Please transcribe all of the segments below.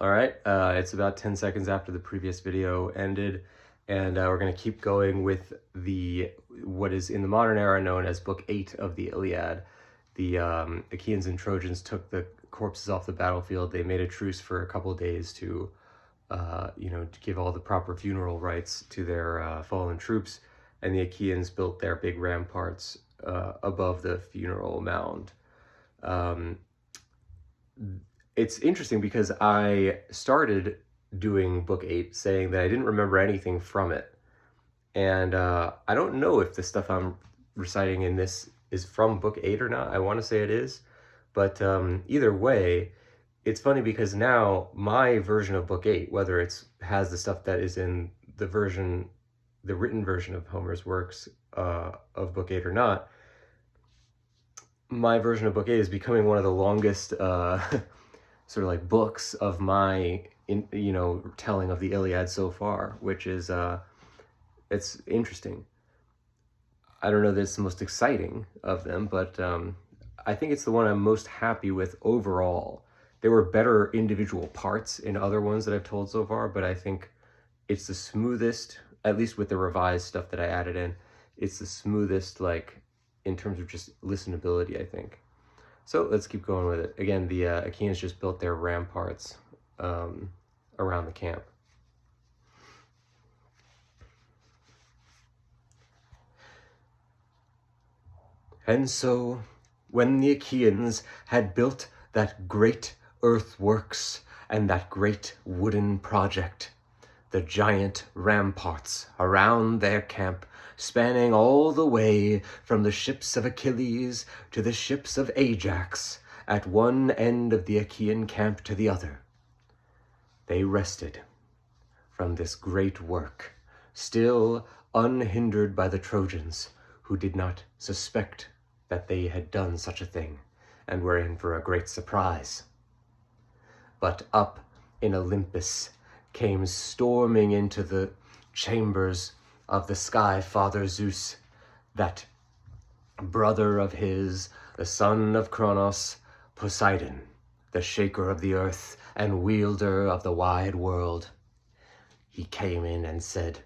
All right, it's about 10 seconds after the previous video ended, and we're going to keep going with what is in the modern era known as Book 8 of the Iliad. The Achaeans and Trojans took the corpses off the battlefield. They made a truce for a couple of days to give all the proper funeral rites to their fallen troops, and the Achaeans built their big ramparts above the funeral mound. It's interesting because I started doing Book 8 saying that I didn't remember anything from it. And I don't know if the stuff I'm reciting in this is from Book 8 or not. I want to say it is. But either way, it's funny because now my version of Book 8, whether it has the stuff that is in the written version of Homer's works of Book 8 or not, my version of Book 8 is becoming one of the longest sort of like books of my telling of the Iliad so far, which is it's interesting. I don't know that it's the most exciting of them, but I think it's the one I'm most happy with overall. There were better individual parts in other ones that I've told so far, but I think it's the smoothest, at least with the revised stuff that I added in. It's the smoothest, like, in terms of just listenability, I think. So let's keep going with it. Again, the Achaeans just built their ramparts around the camp. And so, when the Achaeans had built that great earthworks and that great wooden project, the giant ramparts around their camp, spanning all the way from the ships of Achilles to the ships of Ajax, at one end of the Achaean camp to the other. They rested from this great work, still unhindered by the Trojans, who did not suspect that they had done such a thing, and were in for a great surprise. But up in Olympus came storming into the chambers of the sky father Zeus, that brother of his, the son of Kronos, Poseidon, the shaker of the earth and wielder of the wide world. He came in and said,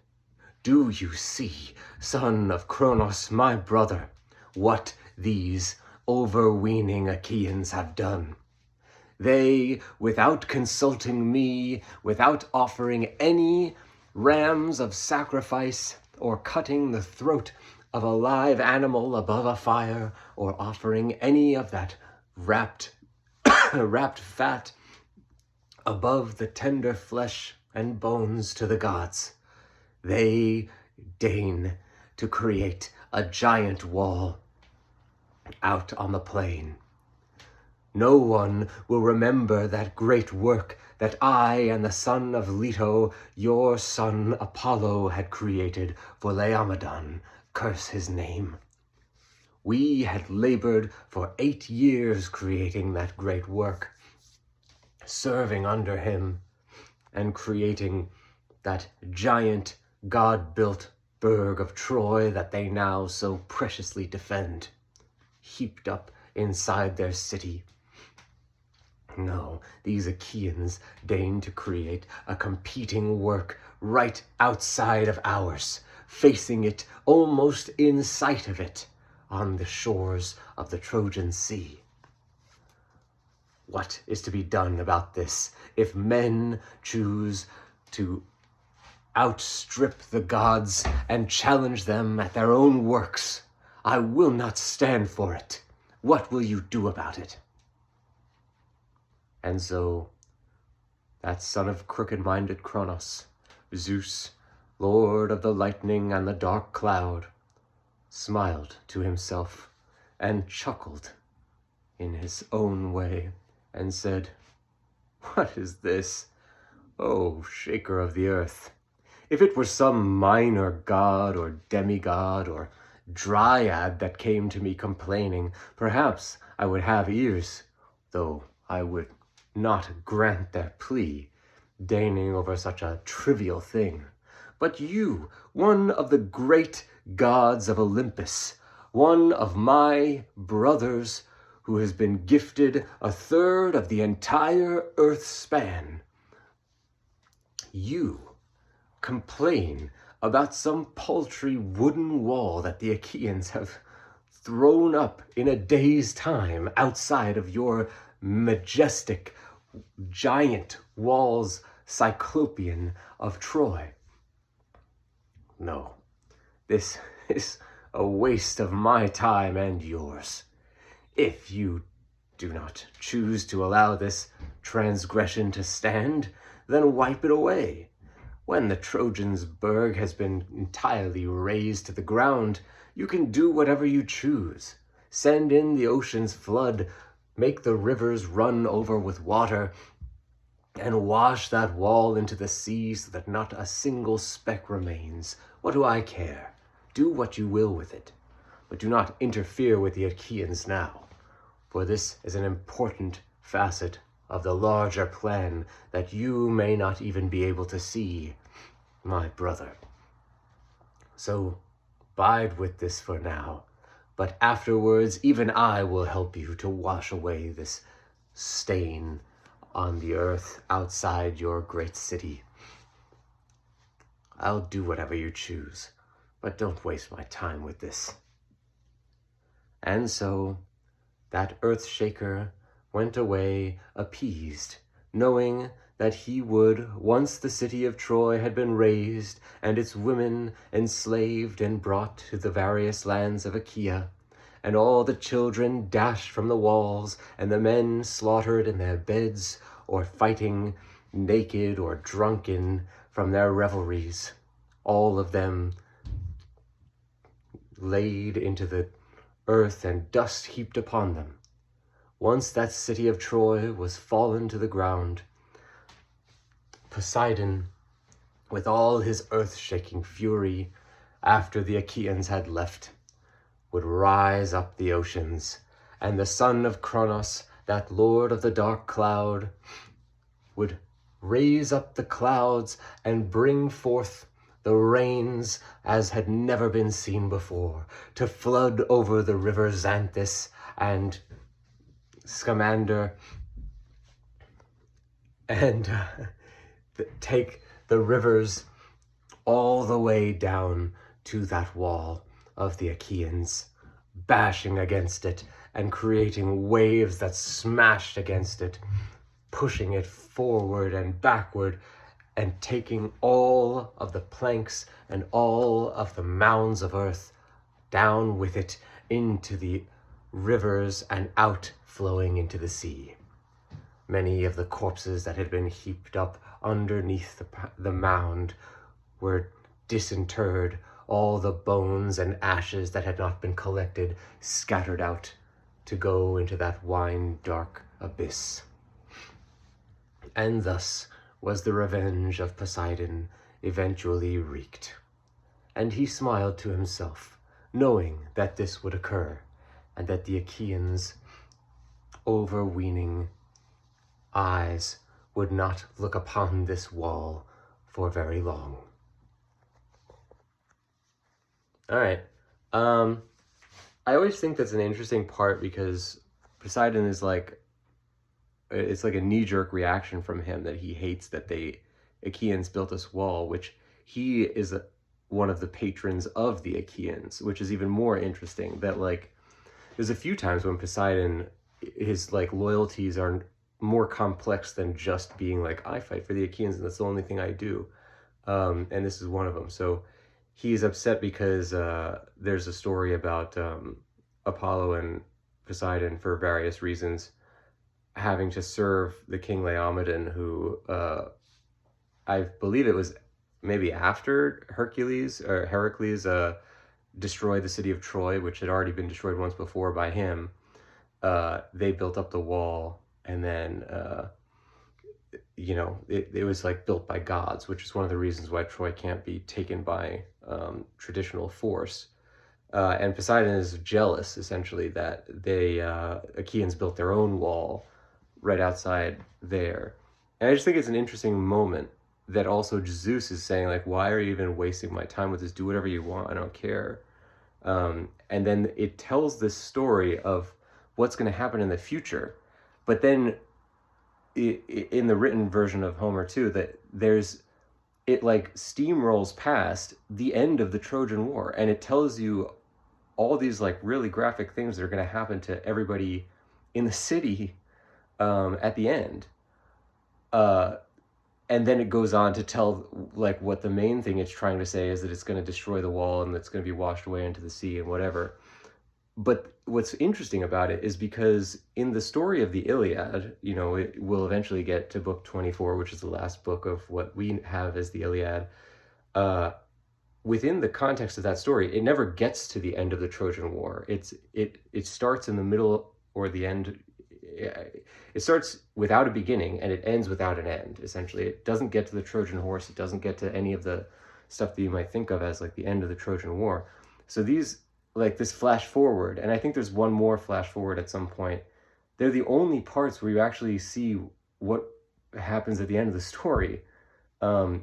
"Do you see, son of Kronos, my brother, what these overweening Achaeans have done? They, without consulting me, without offering any rams of sacrifice, or cutting the throat of a live animal above a fire, or offering any of that wrapped fat above the tender flesh and bones to the gods, they deign to create a giant wall out on the plain. No one will remember that great work that I and the son of Leto, your son Apollo, had created for Laomedon, curse his name. We had labored for 8 years creating that great work, serving under him, and creating that giant god-built burg of Troy that they now so preciously defend, heaped up inside their city. No, these Achaeans deign to create a competing work right outside of ours, facing it, almost in sight of it, on the shores of the Trojan Sea. What is to be done about this if men choose to outstrip the gods and challenge them at their own works? I will not stand for it. What will you do about it?" And so, that son of crooked-minded Kronos, Zeus, lord of the lightning and the dark cloud, smiled to himself and chuckled in his own way and said, "What is this, O shaker of the earth? If it were some minor god or demigod or dryad that came to me complaining, perhaps I would have ears, though I would not grant their plea, deigning over such a trivial thing. But you, one of the great gods of Olympus, one of my brothers, who has been gifted a third of the entire earth's span, you complain about some paltry wooden wall that the Achaeans have thrown up in a day's time outside of your majestic giant walls, Cyclopean of Troy. No, this is a waste of my time and yours. If you do not choose to allow this transgression to stand, then wipe it away. When the Trojans' burg has been entirely razed to the ground, you can do whatever you choose. Send in the ocean's flood, make the rivers run over with water, and wash that wall into the sea so that not a single speck remains. What do I care? Do what you will with it, but do not interfere with the Achaeans now, for this is an important facet of the larger plan that you may not even be able to see, my brother. So bide with this for now, but afterwards even I will help you to wash away this stain on the earth outside your great city. I'll do whatever you choose, but don't waste my time with this. And so that earth-shaker went away appeased, knowing that he would, once the city of Troy had been razed, and its women enslaved and brought to the various lands of Achaea, and all the children dashed from the walls, and the men slaughtered in their beds, or fighting naked or drunken from their revelries, all of them laid into the earth and dust heaped upon them. Once that city of Troy was fallen to the ground, Poseidon, with all his earth-shaking fury, after the Achaeans had left, would rise up the oceans, and the son of Kronos, that lord of the dark cloud, would raise up the clouds and bring forth the rains as had never been seen before, to flood over the river Xanthus and Scamander, and take the rivers all the way down to that wall of the Achaeans, bashing against it and creating waves that smashed against it, pushing it forward and backward, and taking all of the planks and all of the mounds of earth down with it into the rivers and out flowing into the sea. Many of the corpses that had been heaped up underneath the mound were disinterred, all the bones and ashes that had not been collected scattered out to go into that wine-dark abyss. And thus was the revenge of Poseidon eventually wreaked. And he smiled to himself, knowing that this would occur, and that the Achaeans' overweening eyes would not look upon this wall for very long. All right. I always think that's an interesting part because Poseidon is like, it's like a knee-jerk reaction from him that he hates that the Achaeans built this wall, which he is one of the patrons of the Achaeans, which is even more interesting. That like, there's a few times when Poseidon, his like loyalties are more complex than just being like, I fight for the Achaeans and that's the only thing I do. And this is one of them. So he's upset because there's a story about Apollo and Poseidon, for various reasons, having to serve the king Laomedon, who I believe it was maybe after Heracles destroyed the city of Troy, which had already been destroyed once before by him. They built up the wall, and then it was like built by gods, which is one of the reasons why Troy can't be taken by traditional force. And Poseidon is jealous, essentially, that they Achaeans built their own wall right outside there. And I just think it's an interesting moment that also Zeus is saying, like, why are you even wasting my time with this? Do whatever you want. I don't care. And then it tells this story of what's going to happen in the future. But then in the written version of Homer, too, that there's it like steamrolls past the end of the Trojan War, and it tells you all these like really graphic things that are going to happen to everybody in the city at the end. Uh, and then it goes on to tell like what the main thing it's trying to say is that it's going to destroy the wall and it's going to be washed away into the sea and whatever. But what's interesting about it is because in the story of the Iliad, you know, it will eventually get to book 24, which is the last book of what we have as the Iliad. Uh, Within the context of that story, it never gets to the end of the Trojan War. It starts in the middle or the end. It starts without a beginning and it ends without an end. Essentially, it doesn't get to the Trojan horse. It doesn't get to any of the stuff that you might think of as like the end of the Trojan War. So these like this flash forward, and I think there's one more flash forward at some point. They're the only parts where you actually see what happens at the end of the story.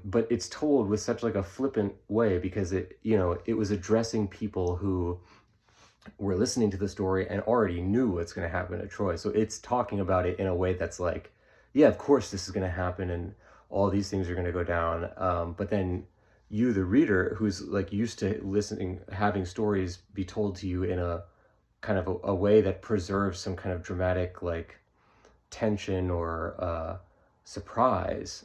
But it's told with such like a flippant way because it, you know, it was addressing people who were listening to the story and already knew what's going to happen at Troy. So it's talking about it in a way that's like, yeah, of course this is going to happen and all these things are going to go down. But then you, the reader, who's like used to listening, having stories be told to you in a kind of a way that preserves some kind of dramatic like tension or surprise,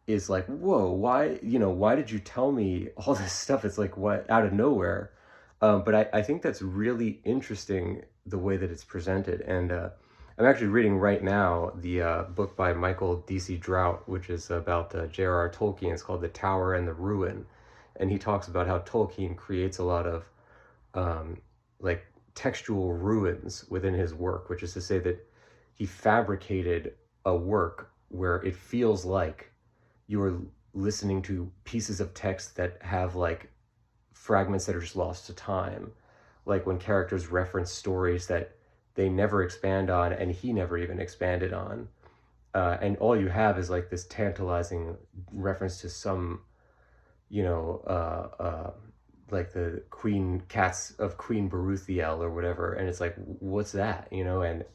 is like, whoa, why, you know, why did you tell me all this stuff? It's like, what, out of nowhere. But I think that's really interesting the way that it's presented. And I'm actually reading right now the book by Michael D.C. Drought, which is about J.R.R. Tolkien. It's called The Tower and the Ruin. And he talks about how Tolkien creates a lot of like textual ruins within his work, which is to say that he fabricated a work where it feels like you're listening to pieces of text that have like fragments that are just lost to time, like when characters reference stories that they never expand on and he never even expanded on, and all you have is like this tantalizing reference to some, you know, like the queen cats of Queen Baruthiel or whatever, and it's like, what's that, you know? And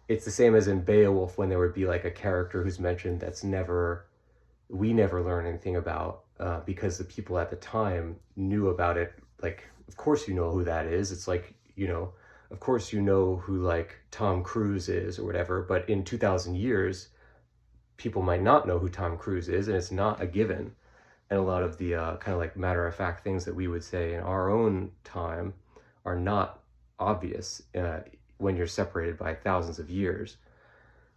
it's the same as in Beowulf when there would be like a character who's mentioned that's never, we never learn anything about, because the people at the time knew about it. Like, of course you know who that is. It's like, you know, of course you know who like Tom Cruise is or whatever, but in 2000 years, people might not know who Tom Cruise is, and it's not a given. And a lot of the kind of like matter-of-fact things that we would say in our own time are not obvious when you're separated by thousands of years.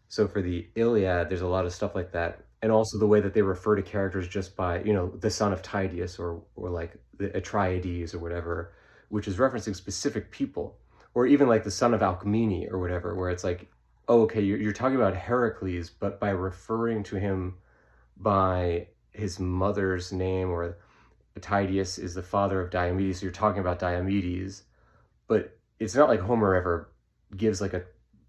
So for the Iliad, there's a lot of stuff like that. And also the way that they refer to characters just by, you know, the son of Tydeus or like the Atreides or whatever, which is referencing specific people. Or even like the son of Alcmene or whatever, where it's like, oh, okay, you're talking about Heracles, but by referring to him by his mother's name, or Tydeus is the father of Diomedes, so you're talking about Diomedes. But it's not like Homer ever gives like a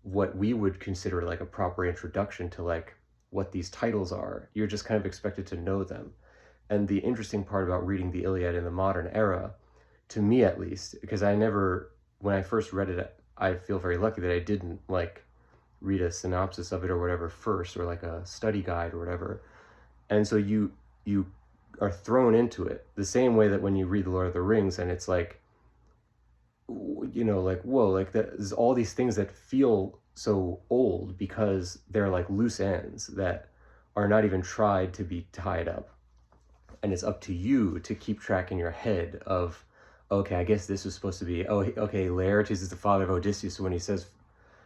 what we would consider like a proper introduction to like what these titles are. You're just kind of expected to know them. And the interesting part about reading the Iliad in the modern era, to me at least, because I never, when I first read it, I feel very lucky that I didn't like read a synopsis of it or whatever first, or like a study guide or whatever. And so you are thrown into it the same way that when you read The Lord of the Rings and it's like, you know, like, whoa, like there's all these things that feel so old because they're like loose ends that are not even tried to be tied up. And it's up to you to keep track in your head of, okay, I guess this was supposed to be, oh, okay, Laertes is the father of Odysseus. So when he says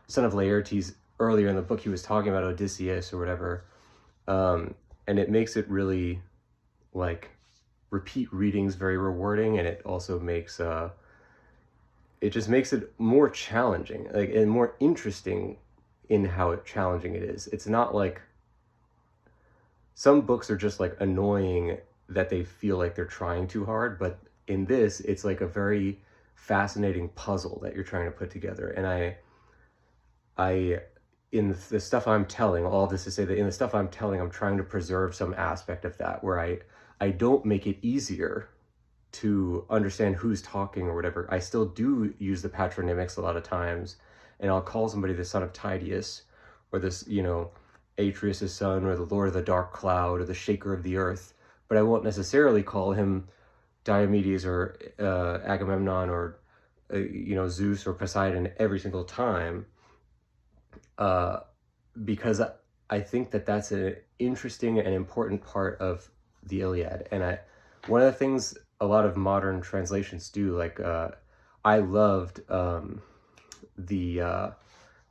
son of Laertes earlier in the book, he was talking about Odysseus or whatever. And it makes it really like repeat readings very rewarding. And it also makes, it just makes it more challenging, like, and more interesting in how challenging it is. It's not like some books are just like annoying that they feel like they're trying too hard, but in this, it's like a very fascinating puzzle that you're trying to put together. And I, in the stuff I'm telling, all of this to say that in the stuff I'm telling, I'm trying to preserve some aspect of that where I don't make it easier to understand who's talking or whatever. I still do use the patronymics a lot of times, and I'll call somebody the son of Tydeus, or this, you know, Atreus' son, or the Lord of the Dark Cloud, or the Shaker of the Earth. but I won't necessarily call him Diomedes or Agamemnon or Zeus or Poseidon every single time, because I think that that's an interesting and important part of the Iliad. And one of the things a lot of modern translations do, like I loved the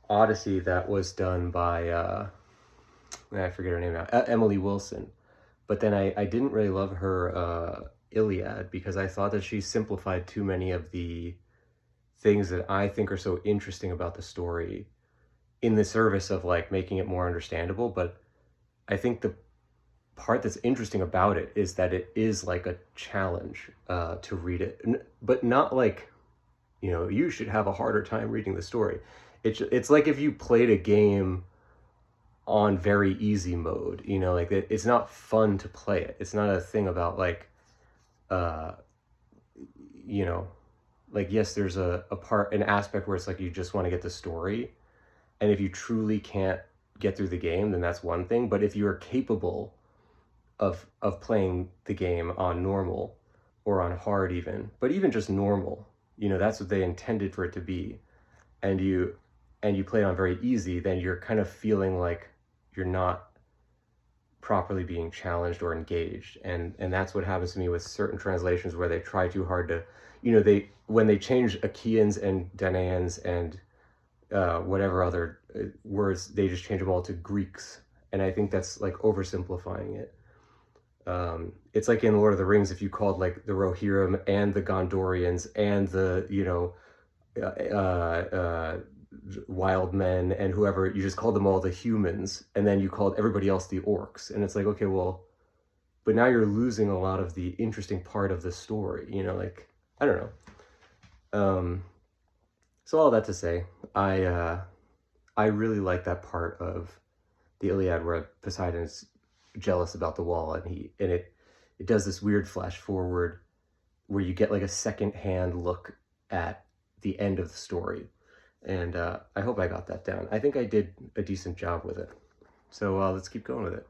Odyssey that was done by I forget her name now, Emily Wilson. But then I didn't really love her Iliad, because I thought that she simplified too many of the things that I think are so interesting about the story in the service of like making it more understandable. But I think the part that's interesting about it is that it is like a challenge to read it, but not like, you should have a harder time reading the story. It's like if you played a game on very easy mode, like it's not fun to play it. It's not a thing about like, like, yes, there's an aspect where it's like you just want to get the story. And if you truly can't get through the game, then that's one thing. But if you are capable of playing the game on normal or on hard even, but even just normal, that's what they intended for it to be. And you play it on very easy, then you're kind of feeling like you're not properly being challenged or engaged. And that's what happens to me with certain translations where they try too hard to, when they change Achaeans and Danaans and whatever other words, they just change them all to Greeks. And I think that's like oversimplifying it. It's like in Lord of the Rings, if you called like the Rohirrim and the Gondorians and the, wild men and whoever, you just called them all the humans, and then you called everybody else the orcs. And it's like, okay, well, but now you're losing a lot of the interesting part of the story, like, I don't know. So all that to say, I really like that part of the Iliad where Poseidon's jealous about the wall, and it does this weird flash forward where you get like a second-hand look at the end of the story. And I hope I got that down. I think I did a decent job with it. So let's keep going with it.